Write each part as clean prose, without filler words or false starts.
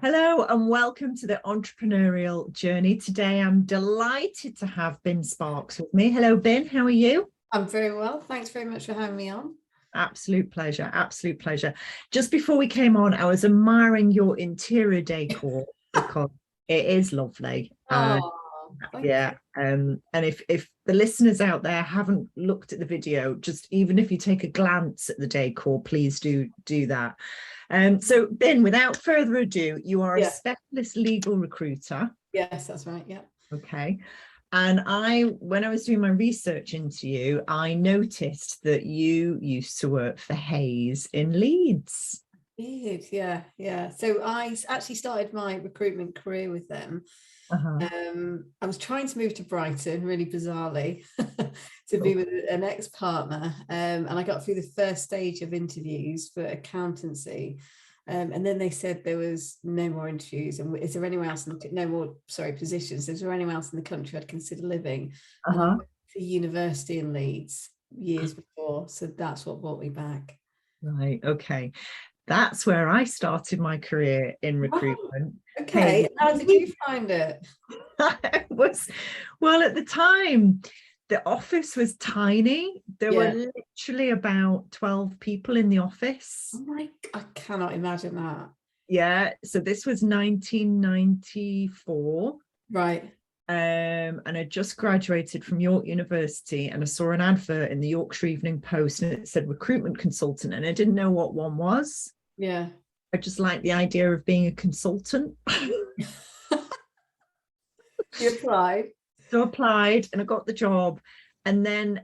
Hello and welcome to the Entrepreneurial Journey. Today I'm delighted to have Bin Sparks with me. Hello, Bin. How are you? I'm very well. Thanks very much for having me on. Absolute pleasure. Absolute pleasure. Just before we came on, I was admiring your interior decor because it is lovely. Oh, Yeah. And if the listeners out there haven't looked at the video, just even if you take a glance at the decor, please do that. So Ben, without further ado, you are a specialist legal recruiter. Yes, that's right. Yeah. Okay. And when I was doing my research into you, I noticed that you used to work for Hayes in Leeds. Yeah. So I actually started my recruitment career with them. I was trying to move to Brighton, really bizarrely, to be with an ex-partner, and I got through the first stage of interviews for accountancy, and then they said there was no more interviews, and is there anywhere else positions? Is there anywhere else in the country I'd consider living? And I went to university in Leeds years before, so that's what brought me back. Right. Okay. That's where I started my career in recruitment. Oh, okay. How did you find it? Well, at the time, the office was tiny. There were literally about 12 people in the office. Oh I cannot imagine that. Yeah. So this was 1994. Right. And I just graduated from York University, and I saw an advert in the Yorkshire Evening Post and it said recruitment consultant, and I didn't know what one was. Yeah. I just liked the idea of being a consultant. You applied? So I applied and I got the job. And then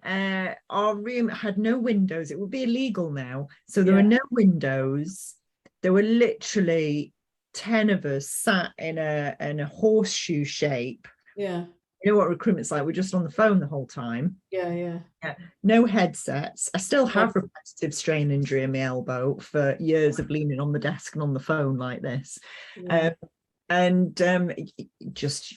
our room had no windows. It would be illegal now. So there were no windows. There were literally 10 of us sat in a horseshoe shape. Yeah. You know what recruitment's like? We're just on the phone the whole time. Yeah. No headsets. I still have repetitive strain injury in my elbow for years of leaning on the desk and on the phone like this. Just,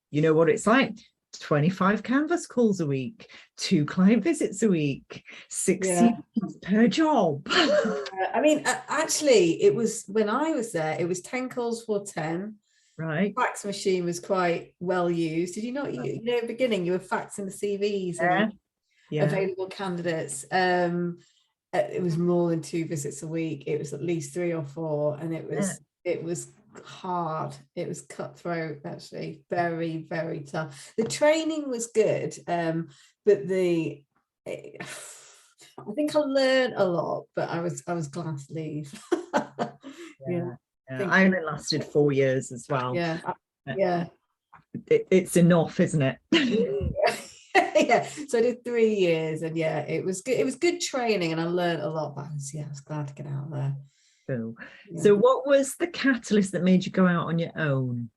you know what it's like. 25 canvas calls a week, 2 client visits a week, 60 per job. I mean, actually, it was when I was there, it was 10 calls for 10. Right. Fax machine was quite well used. Did you not? You know, beginning you were faxing the CVs and available candidates. It was more than 2 visits a week. It was at least 3 or 4, and it was hard. It was cutthroat, actually, very, very tough. The training was good, but I think I learned a lot, but I was glad to leave. I only lasted 4 years as well. It's enough, isn't it? So I did 3 years, and it was good. It was good training, and I learned a lot. But I was glad to get out of there. Cool. So what was the catalyst that made you go out on your own?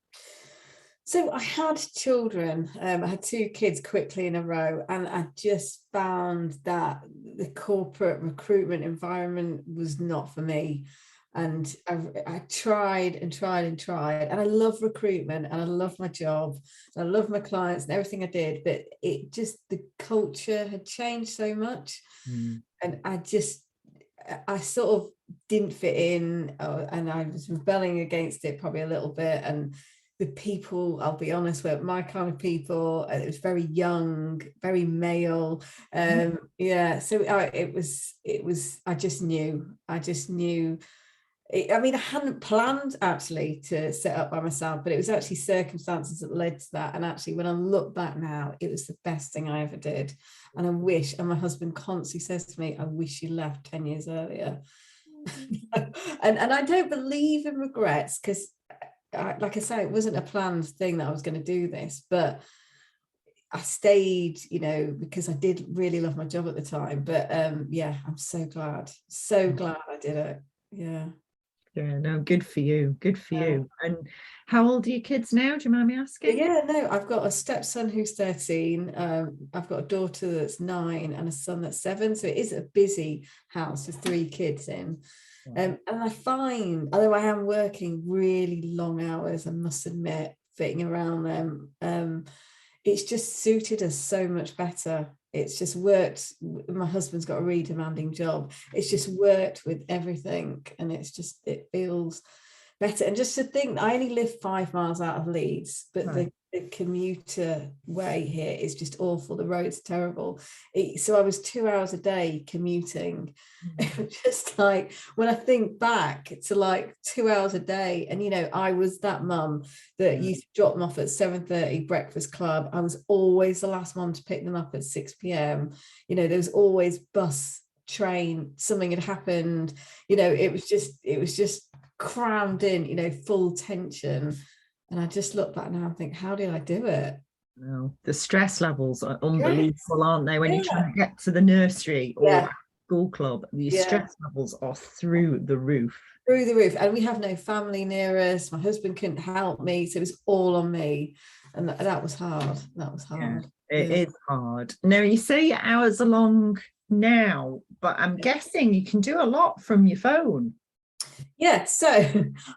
So I had children. I had 2 kids quickly in a row, and I just found that the corporate recruitment environment was not for me. And I tried and I love recruitment, and I love my job, and I love my clients and everything I did, but the culture had changed so much, and I sort of didn't fit in, and I was rebelling against it probably a little bit. And the people, I'll be honest, were my kind of people. It was very young, very male. So it was. I just knew. I mean, I hadn't planned actually to set up by myself, but it was actually circumstances that led to that. And actually, when I look back now, it was the best thing I ever did. And I wish, and my husband constantly says to me, I wish you left 10 years earlier. and I don't believe in regrets, because like I say, it wasn't a planned thing that I was going to do this, but I stayed, because I did really love my job at the time. But I'm so glad I did it. Yeah, no, good for you. And how old are your kids now? Do you mind me asking? I've got a stepson who's 13. I've got a daughter that's 9 and a son that's 7. So it is a busy house with 3 kids in. And I find, although I am working really long hours, I must admit, fitting around them, it's just suited us so much better. It's just worked. My husband's got a really demanding job. It's just worked with everything, and it feels better. And just to think, I only live 5 miles out of Leeds, but Right. the commuter way here is just awful. The roads are terrible. So I was 2 hours a day commuting. Just like, when I think back to like 2 hours a day, and I was that mum that used to drop them off at 7:30 breakfast club. I was always the last one to pick them up at 6 p.m. There was always bus, train, something had happened. It was just crammed in, full tension. And I just look back now and think, how did I do it? No, the stress levels are Yes. unbelievable, aren't they? When Yeah. you're trying to get to the nursery or Yeah. school club, the Yeah. stress levels are through the roof. Through the roof. And we have no family near us. My husband couldn't help me, so it was all on me. And that was hard. That was hard. It is hard. Now, you say your hours are long now, but I'm guessing you can do a lot from your phone. Yeah, so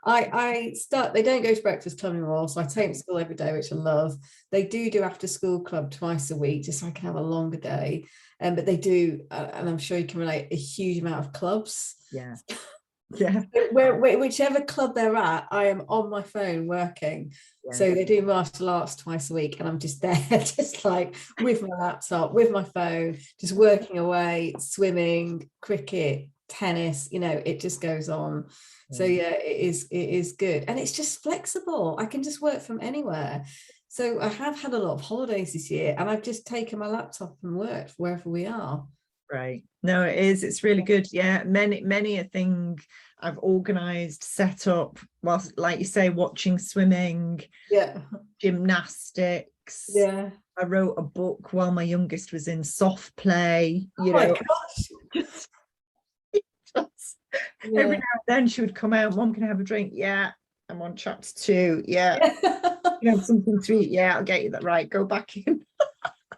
I start, they don't go to breakfast club anymore, so I take them to school every day, which I love. They do after school club twice a week, just so I can have a longer day. But they do, and I'm sure you can relate, a huge amount of clubs. Yeah. Yeah. Whichever club they're at, I am on my phone working. Yeah. So they do martial arts twice a week, and I'm just there, just like with my laptop, with my phone, just working away, swimming, cricket, tennis, it just goes on. So yeah, it is good, and it's just flexible. I can just work from anywhere. So I have had a lot of holidays this year, and I've just taken my laptop and worked wherever we are. Right. No, it is. It's really good. Yeah. Many a thing I've organized, set up, whilst, like you say, watching swimming, gymnastics. Yeah. I wrote a book while my youngest was in soft play. Oh my gosh. Every now and then she would come out, Mom, can I have a drink? Yeah. I'm on chapter 2. Yeah. You have something to eat? Yeah, I'll get you that. Right, go back in.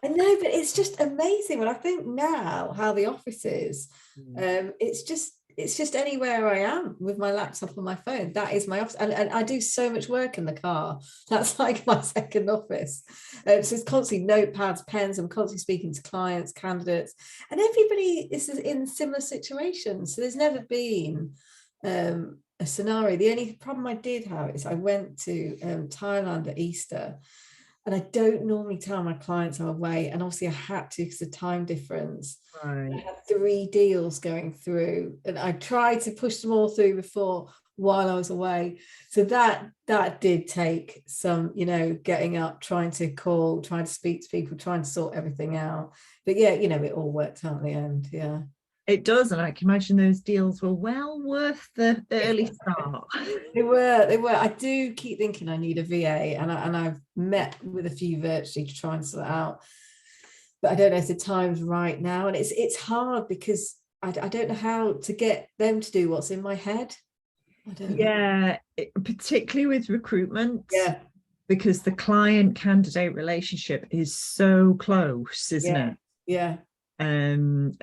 I know, but it's just amazing when I think now how the office is. It's just anywhere I am with my laptop and my phone. That is my office, and I do so much work in the car. That's like my second office. So it's constantly notepads, pens. I'm constantly speaking to clients, candidates, and everybody is in similar situations. So there's never been a scenario. The only problem I did have is I went to Thailand at Easter. And I don't normally tell my clients I'm away. And obviously I had to because of the time difference. Right. I had 3 deals going through, and I tried to push them all through before while I was away. So that did take some, getting up, trying to call, trying to speak to people, trying to sort everything out. But yeah, it all worked out in the end. Yeah. It does, and I can imagine those deals were well worth the early start. They were. I do keep thinking I need a VA, and I've met with a few virtually to try and sort it out. But I don't know if the time's right now, and it's hard because I don't know how to get them to do what's in my head. I don't know. Particularly with recruitment. Yeah. Because the client-candidate relationship is so close, isn't it? Yeah. And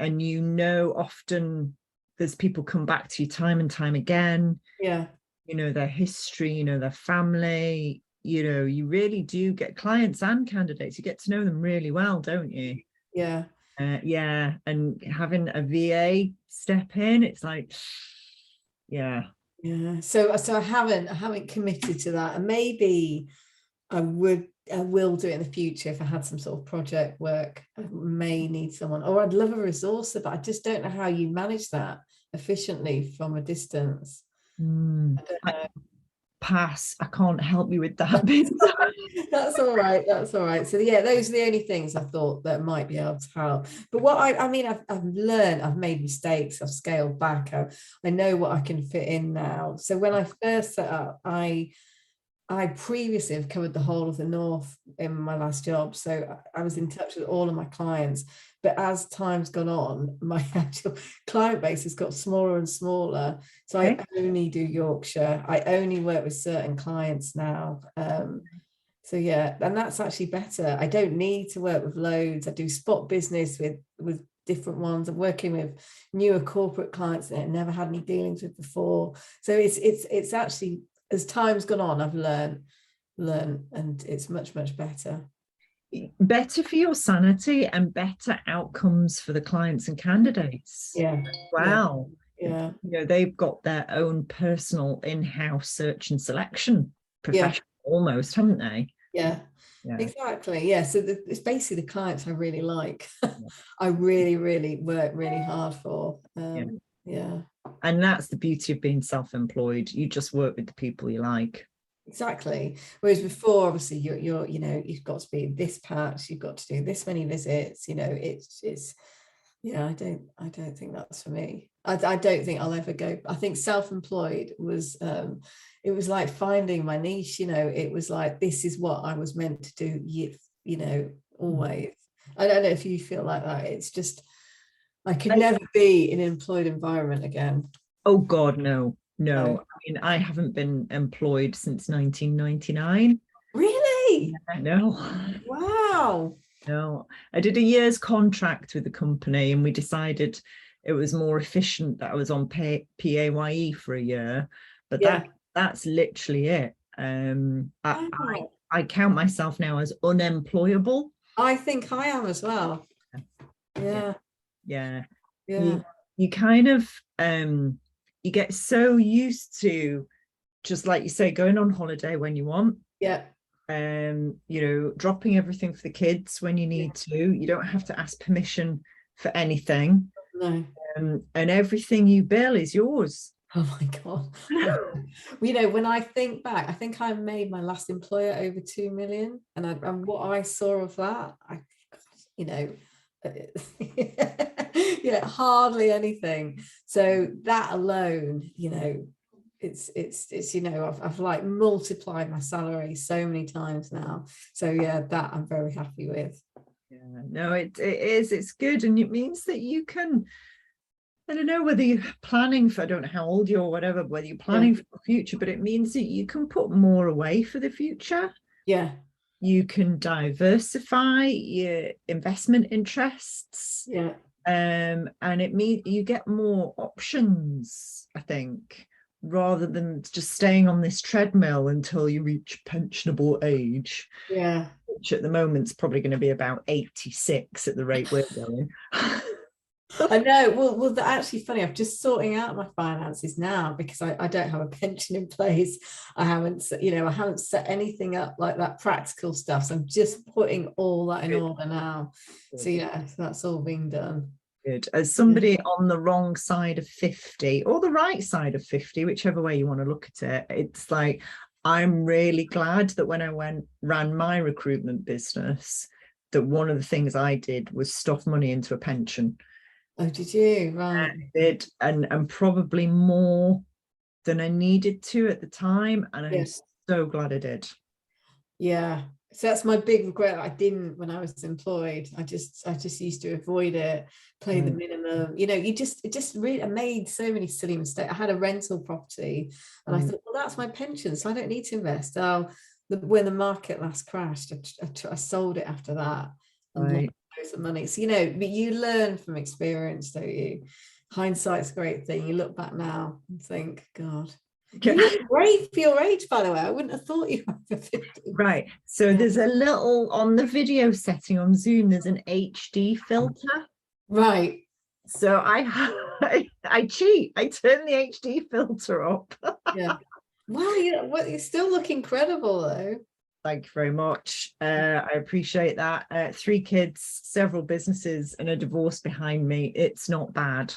often there's people come back to you time and time again. Yeah. Their history, their family. You really do get clients and candidates. You get to know them really well, don't you? Yeah. And having a VA step in, it's like, yeah. So I haven't committed to that, and maybe I will do it in the future if I had some sort of project work. I may need someone, or I'd love a resourcer, but I just don't know how you manage that efficiently from a distance. I don't know. Pass. I can't help you with that bit. That's all right. So yeah, those are the only things I thought that might be able to help. But what I've learned, I've made mistakes, I've scaled back, I know what I can fit in now. So when I first set up, I previously have covered the whole of the north in my last job, so I was in touch with all of my clients. But as time's gone on, my actual client base has got smaller and smaller. So I only do Yorkshire. I only work with certain clients now. So yeah, and that's actually better. I don't need to work with loads. I do spot business with different ones. I'm working with newer corporate clients that I never had any dealings with before. So it's actually, as time's gone on, I've learned, and it's much, much better. Better for your sanity and better outcomes for the clients and candidates. Yeah. Wow. Yeah. They've got their own personal in-house search and selection profession almost, haven't they? Yeah. Exactly. Yeah. So it's basically the clients I really like. I really, really work really hard for. Yeah. And that's the beauty of being self-employed. You just work with the people you like. Exactly. Whereas before, obviously, you're you've got to be in this patch, you've got to do this many visits. It's I don't think that's for me. I don't think I'll ever go. I think self-employed was it was like finding my niche. It was like, this is what I was meant to do. Always. I don't know if you feel like that. It's just, I could never be in an employed environment again. Oh God, no. I mean, I haven't been employed since 1999. Really? No. Wow. No, I did a year's contract with the company, and we decided it was more efficient that I was on PAYE for a year. But that's literally it. I count myself now as unemployable. I think I am as well. Yeah. You kind of you get so used to, just like you say, going on holiday when you want. Dropping everything for the kids when you need to. You don't have to ask permission for anything. No. And everything you bill is yours. Oh my God. When I think back, I think I made my last employer over 2 million, and what I saw of that, hardly anything. So that alone, it's I've like multiplied my salary so many times now. So that I'm very happy with. It's good, and it means that you can, I don't know whether you're planning for, I don't know how old you are or whatever, whether you're planning for the future, but it means that you can put more away for the future. You can diversify your investment interests. And it means you get more options, I think, rather than just staying on this treadmill until you reach pensionable age. Which at the moment is probably going to be about 86 at the rate we're going. I know. Well, actually funny. I'm just sorting out my finances now because I don't have a pension in place. I haven't set anything up like that practical stuff. So I'm just putting all that in order now. So that's all being done. Good. As somebody on the wrong side of 50 or the right side of 50, whichever way you want to look at it, it's like, I'm really glad that when I ran my recruitment business, that one of the things I did was stuff money into a pension. Oh, did you? Right. I did, and probably more than I needed to at the time, and I'm so glad I did. So that's my big regret. I didn't when I was employed. I just used to avoid it, play the minimum. I made so many silly mistakes. I had a rental property, and I thought, well, that's my pension, so I don't need to invest. When the market last crashed, I sold it after that. And loads of money. So but you learn from experience, don't you? Hindsight's a great thing. You look back now and think, God. You look great for your age, by the way. I wouldn't have thought you were 50. Right. So there's a little on the video setting on Zoom, there's an HD filter. Right. So I cheat. I turn the HD filter up. Wow, you still look incredible though. Thank you very much. I appreciate that. 3 kids, several businesses, and a divorce behind me. It's not bad.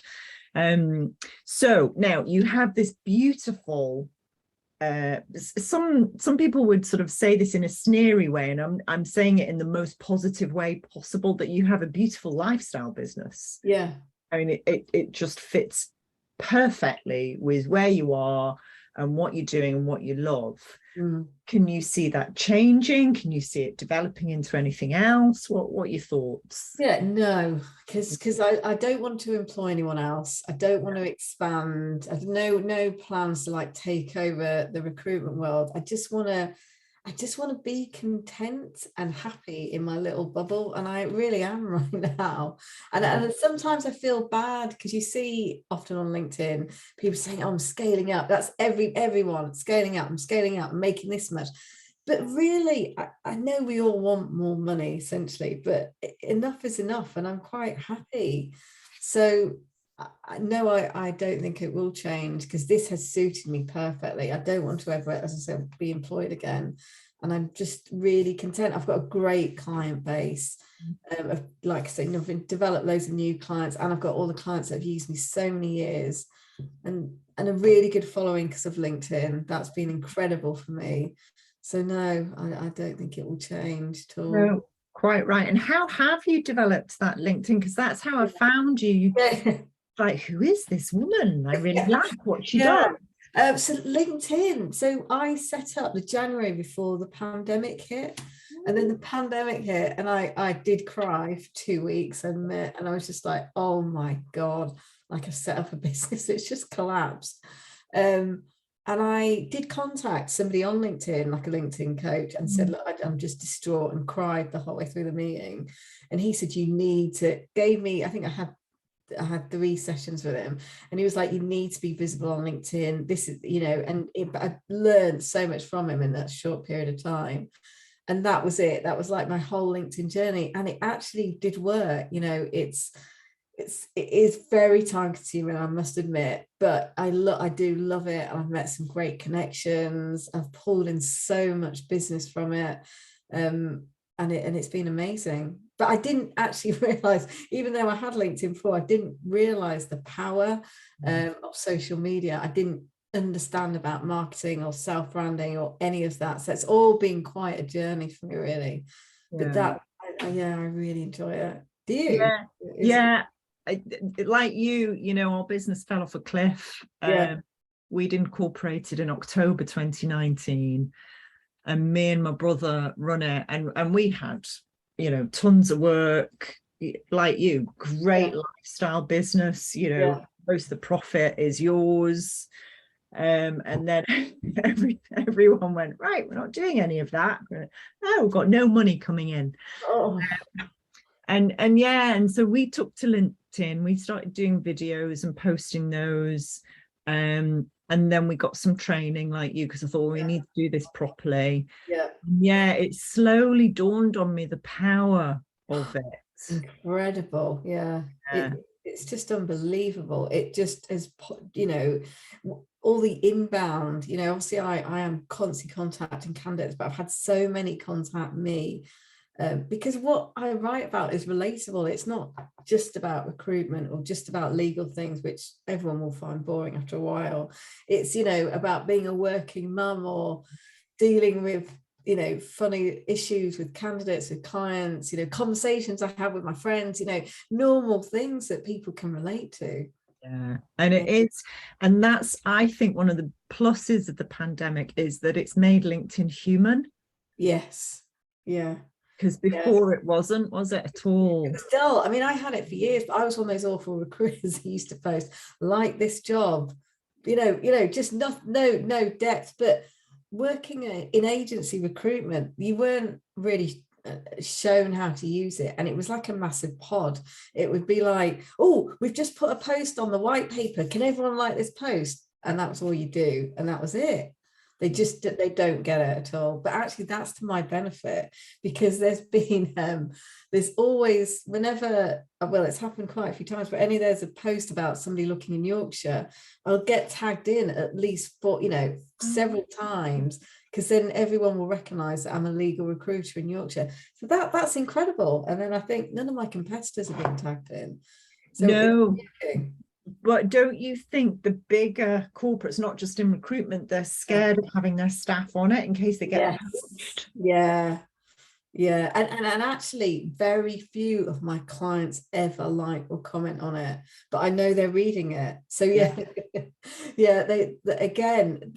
So now you have this beautiful, some people would sort of say this in a sneery way, and I'm saying it in the most positive way possible, that you have a beautiful lifestyle business. I mean, it just fits perfectly with where you are and what you're doing and what you love. Can you see that changing? Can you see it developing into anything else? What are your thoughts? No, because I don't want to employ anyone else. I don't want to expand. I have no plans to like take over the recruitment world. I just want to be content and happy in my little bubble, and I really am right now. And sometimes I feel bad because you see often on LinkedIn people saying, oh, I'm scaling up. That's everyone scaling up. I'm scaling up. I'm making this much. But really, I know we all want more money essentially, but enough is enough, and I'm quite happy. So No, I don't think it will change, because this has suited me perfectly. I don't want to ever, as I said, be employed again. And I'm just really content. I've got a great client base. Like I said, I've developed loads of new clients, and I've got all the clients that have used me so many years, and a really good following because of LinkedIn. That's been incredible for me. So no, I don't think it will change at all. No, quite right. And how have you developed that LinkedIn? Because that's how I found you. Yeah. Like, who is this woman? I really like what she Yeah. does. So LinkedIn. So I set up the January before the pandemic hit, and then the pandemic hit, and I did cry for 2 weeks, and I was just like, oh my God, like I've set up a business, it's just collapsed. And I did contact somebody on LinkedIn, like a LinkedIn coach, and said, look, I'm just distraught, and cried the whole way through the meeting. And he said, you need to, gave me, I think I had 3 sessions with him, and he was like, you need to be visible on LinkedIn. This is, and I learned so much from him in that short period of time. And that was it. That was like my whole LinkedIn journey. And it actually did work. It is very time consuming, I must admit, but I do love it. And I've met some great connections. I've pulled in so much business from it. And it's been amazing. But I didn't actually realize, even though I had LinkedIn before, I didn't realize the power of social media. I didn't understand about marketing or self-branding or any of that. So it's all been quite a journey for me, really. But I really enjoy it. Do you? Yeah. Like you, our business fell off a cliff. We'd incorporated in October 2019, and me and my brother run it, and we had, tons of work, like you, great lifestyle business, most of the profit is yours. And then everyone went, right, we're not doing any of that. We've got no money coming in. And so we took to LinkedIn. We started doing videos and posting those, and then we got some training, like you, because I thought, we need to do this properly. It slowly dawned on me the power of it. Incredible. It's just unbelievable. It just is, all the inbound, obviously I am constantly contacting candidates, but I've had so many contact me, because what I write about is relatable. It's not just about recruitment or just about legal things, which everyone will find boring after a while. It's, about being a working mum, or dealing with, funny issues with candidates, with clients, conversations I have with my friends, normal things that people can relate to. And it is, and that's, I think, one of the pluses of the pandemic is that it's made LinkedIn human. Yes. Because before it wasn't, was it at all? Still, I mean, I had it for years, but I was one of those awful recruiters who used to post, like this job, just no depth. But working in agency recruitment, you weren't really shown how to use it, and it was like a massive pod. It would be like, oh, we've just put a post on the white paper, can everyone like this post? And that was all you do, and that was it. They don't get it at all. But actually, that's to my benefit, because there's been there's always, whenever, well, it's happened quite a few times, but there's a post about somebody looking in Yorkshire, I'll get tagged in at least for several times, because then everyone will recognize that I'm a legal recruiter in Yorkshire. So that's incredible. And then I think none of my competitors are being tagged in. So no. But don't you think the bigger corporates, not just in recruitment, they're scared of having their staff on it in case they get poached? And actually, very few of my clients ever like or comment on it, but I know they're reading it. So they again,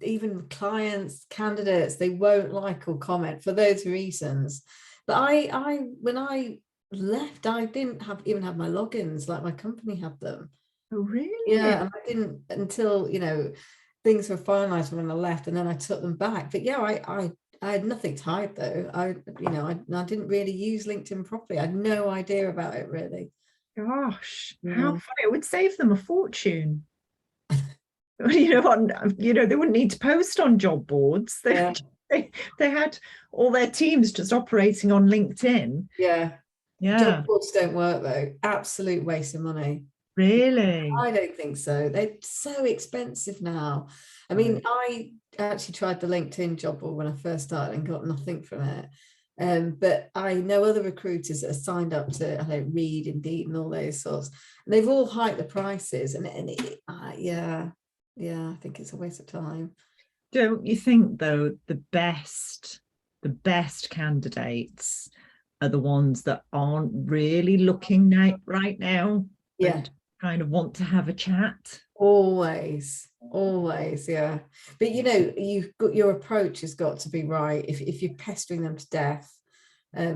even clients, candidates, they won't like or comment for those reasons. But I when I left, I didn't even have my logins, like my company had them. Oh, really? Yeah, and I didn't until things were finalized when I left, and then I took them back. But I had nothing to hide, though. I didn't really use LinkedIn properly. I had no idea about it, really. Gosh, how funny! It would save them a fortune. They wouldn't need to post on job boards. They had all their teams just operating on LinkedIn. Job boards don't work, though. Absolute waste of money. Really? I don't think so. They're so expensive now. I mean, I actually tried the LinkedIn job board when I first started and got nothing from it. But I know other recruiters that are signed up to, I don't Read, Indeed, and all those sorts. And they've all hiked the prices. Yeah, I think it's a waste of time. Don't you think, though, the best candidates are the ones that aren't really looking right now and kind of want to have a chat? Always, yeah. But you've got, your approach has got to be right. If you're pestering them to death,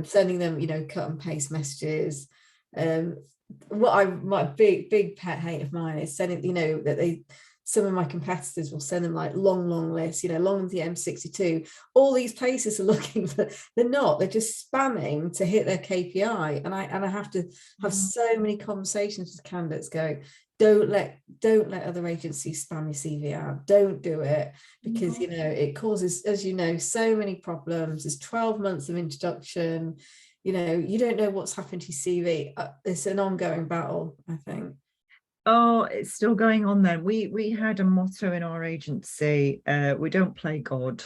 sending them, cut and paste messages. My big pet hate of mine is sending, that some of my competitors will send them like long lists, long as the M62. All these places are looking for, they're just spamming to hit their KPI. And I have to have so many conversations with candidates going, don't let other agencies spam your CV out. Don't do it, because it causes, as so many problems. There's 12 months of introduction. You don't know what's happened to your CV. It's an ongoing battle, I think. Oh, it's still going on then. We had a motto in our agency, we don't play God.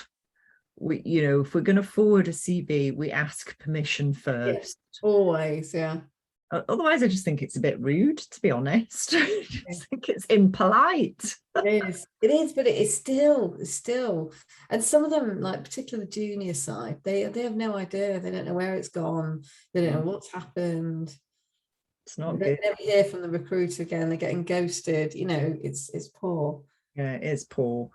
We, if we're going to forward a CV, we ask permission first. Always, yeah. Otherwise, I just think it's a bit rude, to be honest. I just think it's impolite. It is, but it's still. And some of them, like particularly the junior side, they have no idea. They don't know where it's gone. They don't know what's happened. It's not they good. never hear from the recruiter again. They're getting ghosted. It's poor. Yeah, it is poor.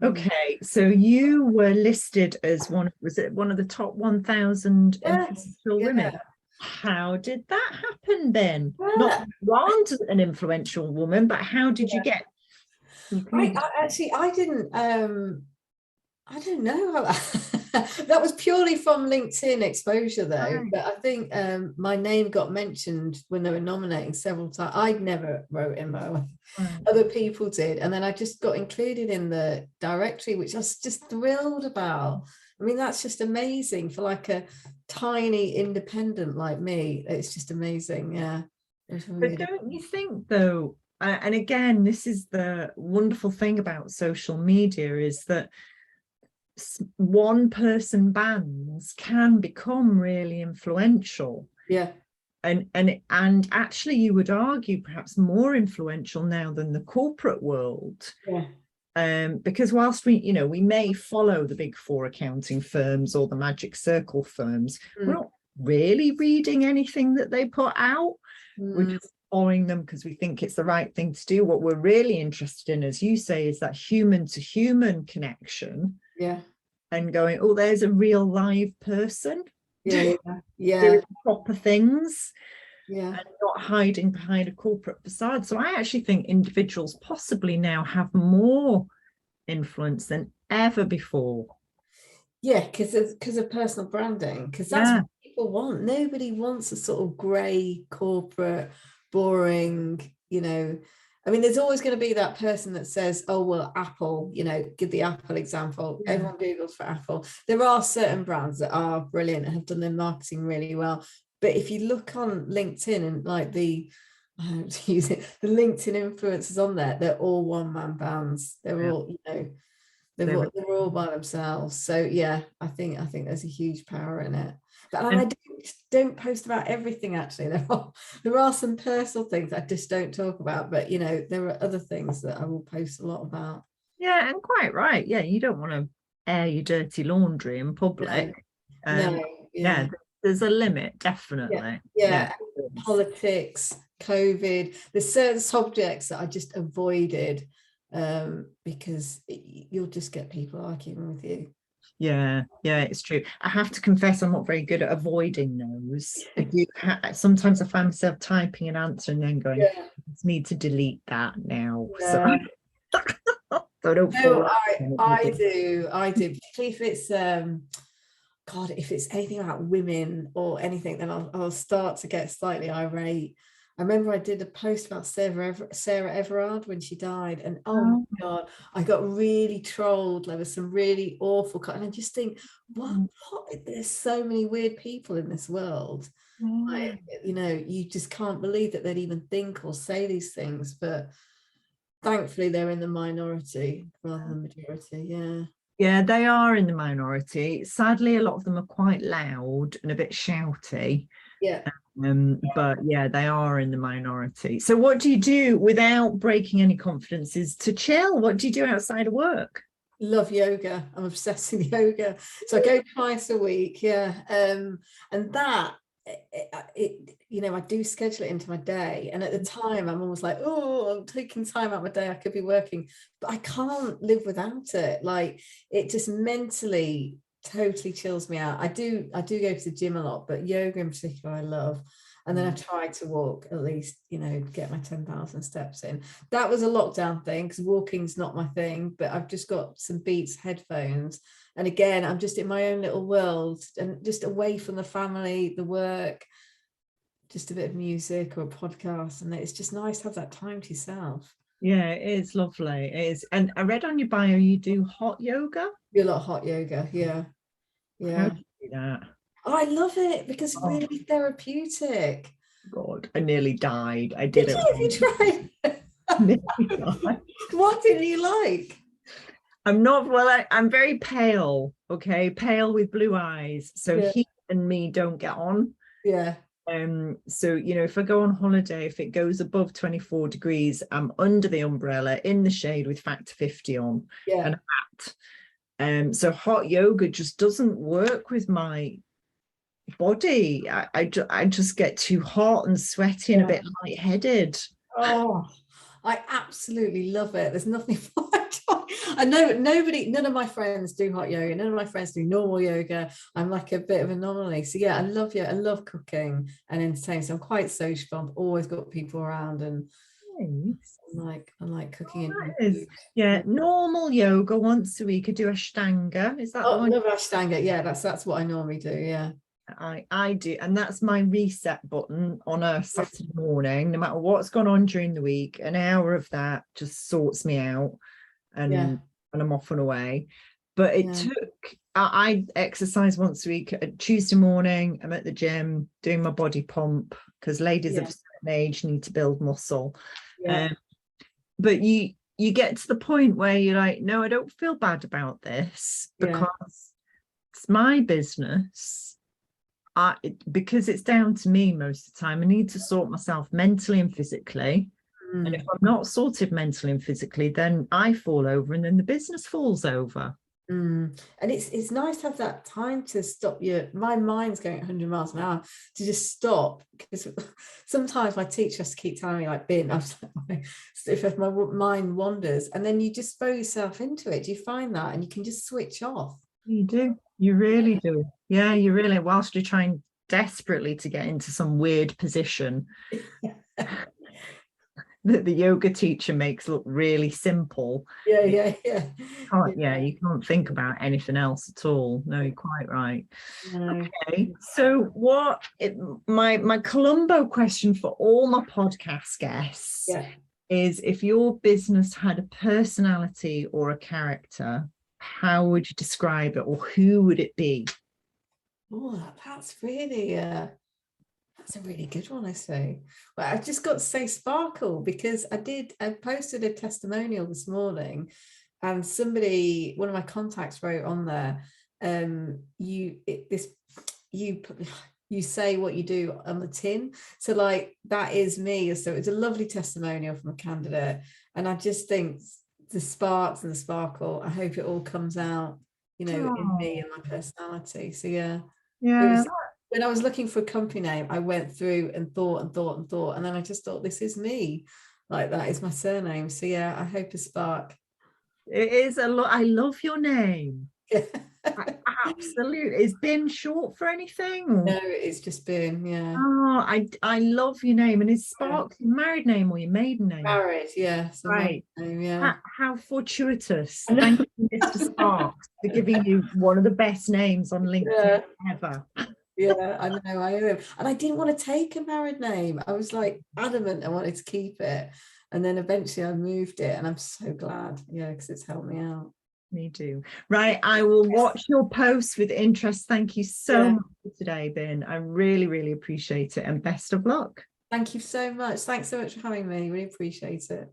Okay, so you were listed as one of the top 1,000 influential women? How did that happen then? Not that you aren't an influential woman, but how did you get? I didn't. I don't know. That was purely from LinkedIn exposure, though. Right. But I think my name got mentioned when they were nominating several times. I'd never wrote in my way. Right. Other people did. And then I just got included in the directory, which I was just thrilled about. I mean, that's just amazing for like a tiny independent like me. It's just amazing. Yeah. But don't you think, though, and again, this is the wonderful thing about social media, is that one person bands can become really influential. Yeah. And actually, you would argue perhaps more influential now than the corporate world. Yeah. Because whilst we may follow the big four accounting firms or the magic circle firms, we're not really reading anything that they put out. We're just following them because we think it's the right thing to do. What we're really interested in, as you say, is that human to human connection. Yeah. And going, oh, there's a real live person. Yeah. Doing proper things. Yeah. And not hiding behind a corporate facade. So I actually think individuals possibly now have more influence than ever before. Yeah, because of personal branding, because that's what people want. Nobody wants a sort of grey corporate, boring, I mean, there's always going to be that person that says, oh, well, Apple, give the Apple example. Yeah. Everyone Googles for Apple. There are certain brands that are brilliant and have done their marketing really well. But if you look on LinkedIn and like the LinkedIn influencers on there, they're all one-man bands. They're all, they're all by themselves. So yeah, I think there's a huge power in it. But I don't post about everything, actually. There are some personal things I just don't talk about, but there are other things that I will post a lot about. Yeah, and quite right. Yeah, you don't want to air your dirty laundry in public. No. Yeah, there's a limit, definitely. Yeah. Politics, COVID, there's certain subjects that I just avoided because you'll just get people arguing with you. Yeah, it's true. I have to confess, I'm not very good at avoiding those. Sometimes I find myself typing an answer and then going, I just need to delete that now. Yeah. So I do, particularly if it's if it's anything about women or anything, then I'll start to get slightly irate. I remember I did a post about Sarah Everard when she died, and oh my God, I got really trolled. There was some really awful, and I just think, what? There's so many weird people in this world. Like, you know, you just can't believe that they'd even think or say these things, but thankfully they're in the minority rather than majority. Yeah, they are in the minority. Sadly, a lot of them are quite loud and a bit shouty. Yeah. But yeah, they are in the minority. So what do you do without breaking any confidences to chill? What do you do outside of work? Love yoga. I'm obsessed with yoga. So I go twice a week. And that you know, I do schedule it into my day, and at the time I'm always like, oh, I'm taking time out of my day, I could be working, but I can't live without it. Like, it just mentally totally chills me out. I do go to the gym a lot, but yoga in particular I love. And then I try to walk at least, you know, get my 10,000 steps in. That was a lockdown thing, because walking's not my thing, but I've just got some Beats headphones. And again, I'm just in my own little world and just away from the family, the work, just a bit of music or a podcast. And it's just nice to have that time to yourself. Yeah, it is lovely. It is. And I read on your bio you do hot yoga. Do a lot of hot yoga. Yeah. How do you do that? Oh, I love it because it's really therapeutic. God, I nearly died. I did it. You tried? What did you like? I'm very pale, okay? Pale with blue eyes. So he and me don't get on. Yeah. So, you know, if I go on holiday, if it goes above 24 degrees, I'm under the umbrella in the shade with Factor 50 on and a hat. So hot yoga just doesn't work with my body. I just get too hot and sweaty and a bit lightheaded. Oh, I absolutely love it. There's nothing I know none of my friends do hot yoga, none of my friends do normal yoga. I'm like a bit of an anomaly. So yeah, I love cooking and entertaining. So I'm quite sociable. I've always got people around, and I like cooking. Normal yoga once a week. I do Ashtanga. Is that the one? I love Ashtanga. Yeah, that's what I normally do. Yeah. I do, and that's my reset button on a Saturday morning. No matter what's gone on during the week, an hour of that just sorts me out, and I'm off and away. But it took, I exercise once a week. Tuesday morning I'm at the gym doing my body pump, because ladies of a certain age need to build muscle. But you get to the point where you're like, no, I don't feel bad about this, because it's my business. Because it's down to me most of the time. I need to sort myself mentally and physically. And if I'm not sorted mentally and physically, then I fall over, and then the business falls over. And it's nice to have that time to stop. My mind's going 100 miles an hour, to just stop, because sometimes my teacher has to keep telling me, like, bin, if my mind wanders, and then you just throw yourself into it. Do you find that? And you can just switch off. You do. You really do. Yeah, you really, whilst you're trying desperately to get into some weird position that the yoga teacher makes look really simple. You can't think about anything else at all. No, you're quite right. Okay, so my Columbo question for all my podcast guests is, if your business had a personality or a character, how would you describe it, or who would it be? Oh, that's really that's a really good one, I say. Well, I've just got to say sparkle, because I posted a testimonial this morning, and one of my contacts wrote on there, you say what you do on the tin. So like, that is me. So it's a lovely testimonial from a candidate, and I just think the sparks and the sparkle, I hope it all comes out, you know, in me and my personality. So when I was looking for a company name, I went through and thought, and then I just thought, this is me. Like, that is my surname. So yeah, I hope a spark. It is a lot. I love your name. Absolutely. Is Bin short for anything? Or? No, it's just Bin. Yeah. Oh, I love your name. And is Spark your married name or your maiden name? Married, yeah. So right. Name, yeah. How fortuitous. Thank you, Mr. Sparks, for giving you one of the best names on LinkedIn ever. Yeah, I know, I am. And I didn't want to take a married name. I was like adamant I wanted to keep it. And then eventually I moved it, and I'm so glad, because it's helped me out. Me too. Right, I will watch your posts with interest. Thank you so much for today, Ben. I really, really appreciate it, and best of luck. Thank you so much. Thanks so much for having me. Really appreciate it.